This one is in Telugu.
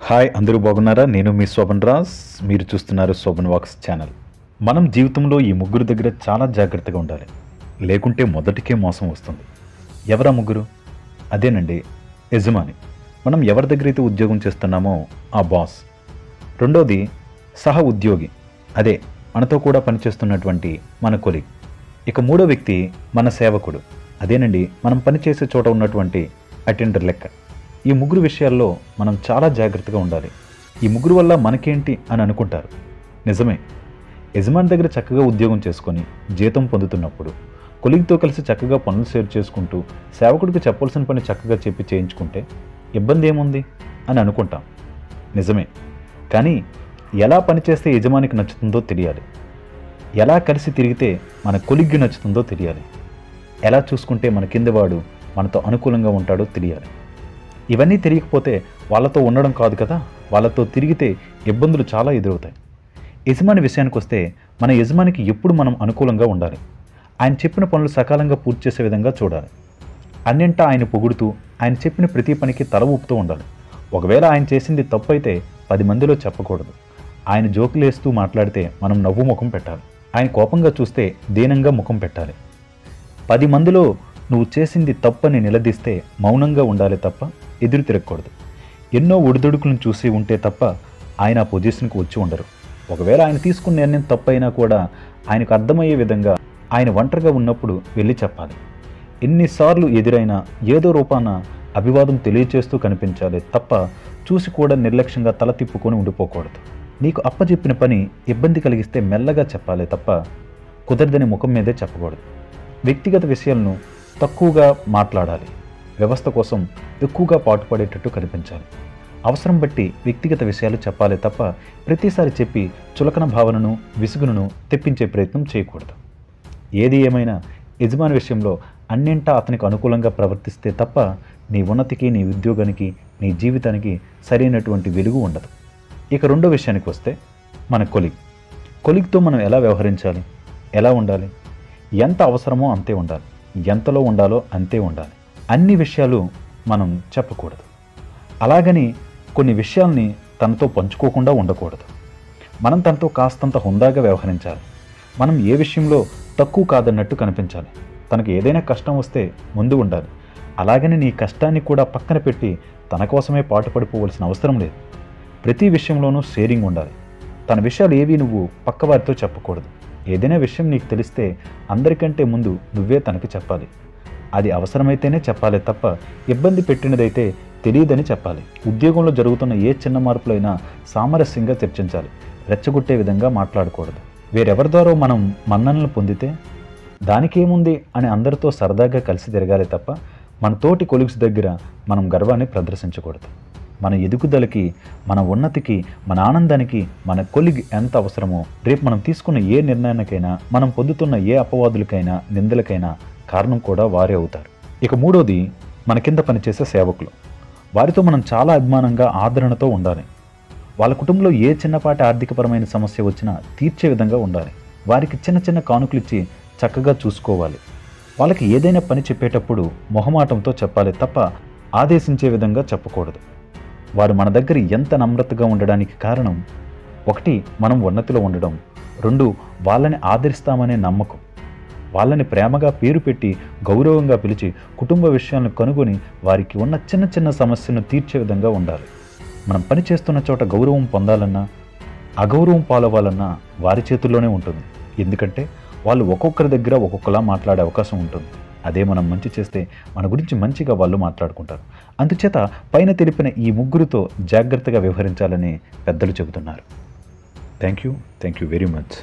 హాయ్, అందరూ బాగున్నారా? నేను మీ శోభన్ రాజ్. మీరు చూస్తున్నారు శోభన్ వాక్స్ ఛానల్. మనం జీవితంలో ఈ ముగ్గురు దగ్గర చాలా జాగ్రత్తగా ఉండాలి, లేకుంటే మొదటికే మోసం వస్తుంది. ఎవరా ముగ్గురు? అదేనండి, యజమాని. మనం ఎవరి దగ్గర అయితే ఉద్యోగం చేస్తున్నామో ఆ బాస్. రెండోది సహ ఉద్యోగి, అదే మనతో కూడా పనిచేస్తున్నటువంటి మన కొలీగ్. ఇక మూడో వ్యక్తి మన సేవకుడు, అదేనండి మనం పనిచేసే చోట ఉన్నటువంటి అటెండర్ లెక్క. ఈ ముగ్గురు విషయాల్లో మనం చాలా జాగ్రత్తగా ఉండాలి. ఈ ముగ్గురు వల్ల మనకేంటి అని అనుకుంటారు, నిజమే. యజమాని దగ్గర చక్కగా ఉద్యోగం చేసుకొని జీతం పొందుతున్నప్పుడు కొలీగ్తో కలిసి చక్కగా పనులు షేర్ చేసుకుంటూ సేవకుడికి చెప్పాల్సిన పని చక్కగా చెప్పి చేయించుకుంటే ఇబ్బంది ఏముంది అని అనుకుంటాం, నిజమే. కానీ ఎలా పనిచేస్తే యజమానికి నచ్చుతుందో తెలియాలి, ఎలా కలిసి తిరిగితే మన కొలీగ్కి నచ్చుతుందో తెలియాలి, ఎలా చూసుకుంటే మన కిందవాడు మనతో అనుకూలంగా ఉంటాడో తెలియాలి. ఇవన్నీ తెలియకపోతే వాళ్ళతో ఉండడం కాదు కదా, వాళ్ళతో తిరిగితే ఇబ్బందులు చాలా ఎదురవుతాయి. యజమాని విషయానికి వస్తే మన యజమానికి ఎప్పుడు మనం అనుకూలంగా ఉండాలి. ఆయన చెప్పిన పనులు సకాలంగా పూర్తి చేసే విధంగా చూడాలి. అన్నింటా ఆయన పొగుడుతూ ఆయన చెప్పిన ప్రతి పనికి తల ఊపుతూ ఉండాలి. ఒకవేళ ఆయన చేసింది తప్పు అయితే 10 మందిలో చెప్పకూడదు. ఆయన జోకులేస్తూ మాట్లాడితే మనం నవ్వు ముఖం పెట్టాలి. ఆయన కోపంగా చూస్తే దీనంగా ముఖం పెట్టాలి. 10 మందిలో నువ్వు చేసింది తప్పని నిలదీస్తే మౌనంగా ఉండాలి తప్ప ఎదురు తిరగకూడదు. ఎన్నో ఒడిదొడుకులను చూసి ఉంటే తప్ప ఆయన ఆ పొజిషన్కి వచ్చి ఉండరు. ఒకవేళ ఆయన తీసుకున్న నిర్ణయం తప్పైనా కూడా ఆయనకు అర్థమయ్యే విధంగా ఆయన ఒంటరిగా ఉన్నప్పుడు వెళ్ళి చెప్పాలి. ఎన్నిసార్లు ఎదురైనా ఏదో రూపాన అభివాదం తెలియచేస్తూ కనిపించాలి తప్ప చూసి కూడా నిర్లక్ష్యంగా తల తిప్పుకొని ఉండిపోకూడదు. నీకు అప్పచెప్పిన పని ఇబ్బంది కలిగిస్తే మెల్లగా చెప్పాలి తప్ప కుదరదని ముఖం మీదే చెప్పకూడదు. వ్యక్తిగత విషయాలను తక్కువగా మాట్లాడాలి. వ్యవస్థ కోసం ఎక్కువగా పాటుపడేటట్టు కనిపించాలి. అవసరం బట్టి వ్యక్తిగత విషయాలు చెప్పాలి తప్ప ప్రతిసారి చెప్పి చులకన భావనను విసుగును తెప్పించే ప్రయత్నం చేయకూడదు. ఏది ఏమైనా యజమాని విషయంలో అన్నింటా అతనికి అనుకూలంగా ప్రవర్తిస్తే తప్ప నీ ఉన్నతికి, నీ ఉద్యోగానికి, నీ జీవితానికి సరైనటువంటి వెలుగు ఉండదు. ఇక రెండో విషయానికి వస్తే మన కొలీగ్తో మనం ఎలా వ్యవహరించాలి, ఎలా ఉండాలి? ఎంత అవసరమో అంతే ఉండాలి, ఎంతలో ఉండాలో అంతే ఉండాలి. అన్ని విషయాలు మనం చెప్పకూడదు. అలాగని కొన్ని విషయాల్ని తనతో పంచుకోకుండా ఉండకూడదు. మనం తనతో కాస్తంత హుందాగా వ్యవహరించాలి. మనం ఏ విషయంలో తక్కువ కాదన్నట్టు కనిపించాలి. తనకు ఏదైనా కష్టం వస్తే ముందు ఉండాలి. అలాగని నీ కష్టాన్ని కూడా పక్కన పెట్టి తన కోసమే పాటుపడిపోవలసిన అవసరం లేదు. ప్రతి విషయంలోనూ షేరింగ్ ఉండాలి. తన విషయాలు ఏవి నువ్వు పక్కవారితో చెప్పకూడదు. ఏదైనా విషయం నీకు తెలిస్తే అందరికంటే ముందు నువ్వే తనకి చెప్పాలి. అది అవసరమైతేనే చెప్పాలి తప్ప ఇబ్బంది పెట్టినదైతే తెలియదని చెప్పాలి. ఉద్యోగంలో జరుగుతున్న ఏ చిన్న మార్పులైనా సామరస్యంగా చర్చించాలి. రెచ్చగొట్టే విధంగా మాట్లాడకూడదు. వేరెవరి ద్వారా మనం మన్ననలు పొందితే దానికేముంది అని అందరితో సరదాగా కలిసి తిరగాలి తప్ప మన తోటి కొలీగ్స్ దగ్గర మనం గర్వాన్ని ప్రదర్శించకూడదు. మన ఎదుగుదలకి, మన ఉన్నతికి, మన ఆనందానికి మన కొలీగ్ ఎంత అవసరమో రేపు మనం తీసుకున్న ఏ నిర్ణయానికైనా, మనం పొందుతున్న ఏ అపవాదులకైనా, నిందలకైనా కారణం కూడా వారే అవుతారు. ఇక మూడోది మన కింద పనిచేసే సేవకులు. వారితో మనం చాలా అభిమానంగా, ఆదరణతో ఉండాలి. వాళ్ళ కుటుంబంలో ఏ చిన్నపాటి ఆర్థికపరమైన సమస్య వచ్చినా తీర్చే విధంగా ఉండాలి. వారికి చిన్న చిన్న కానుకలు ఇచ్చి చక్కగా చూసుకోవాలి. వాళ్ళకి ఏదైనా పని చెప్పేటప్పుడు మొహమాటంతో చెప్పాలి తప్ప ఆదేశించే విధంగా చెప్పకూడదు. వారు మన దగ్గర ఎంత నమ్రతగా ఉండడానికి కారణం 1 మనం ఉన్నతిలో ఉండడం, 2 వాళ్ళని ఆదరిస్తామనే నమ్మకం. వాళ్ళని ప్రేమగా పేరు పెట్టి గౌరవంగా పిలిచి కుటుంబ విషయాలను కనుగొని వారికి ఉన్న చిన్న చిన్న సమస్యలను తీర్చే విధంగా ఉండాలి. మనం పని చేస్తున్న చోట గౌరవం పొందాలన్నా, అగౌరవం పాలవ్వాలన్నా వారి చేతుల్లోనే ఉంటుంది. ఎందుకంటే వాళ్ళు ఒక్కొక్కరి దగ్గర ఒక్కొక్కలా మాట్లాడే అవకాశం ఉంటుంది. అదే మనం మంచి చేస్తే మన గురించి మంచిగా వాళ్ళు మాట్లాడుకుంటారు. అందుచేత పైన తెలిపిన ఈ ముగ్గురితో జాగ్రత్తగా వ్యవహరించాలని పెద్దలు చెబుతున్నారు. Thank you very much.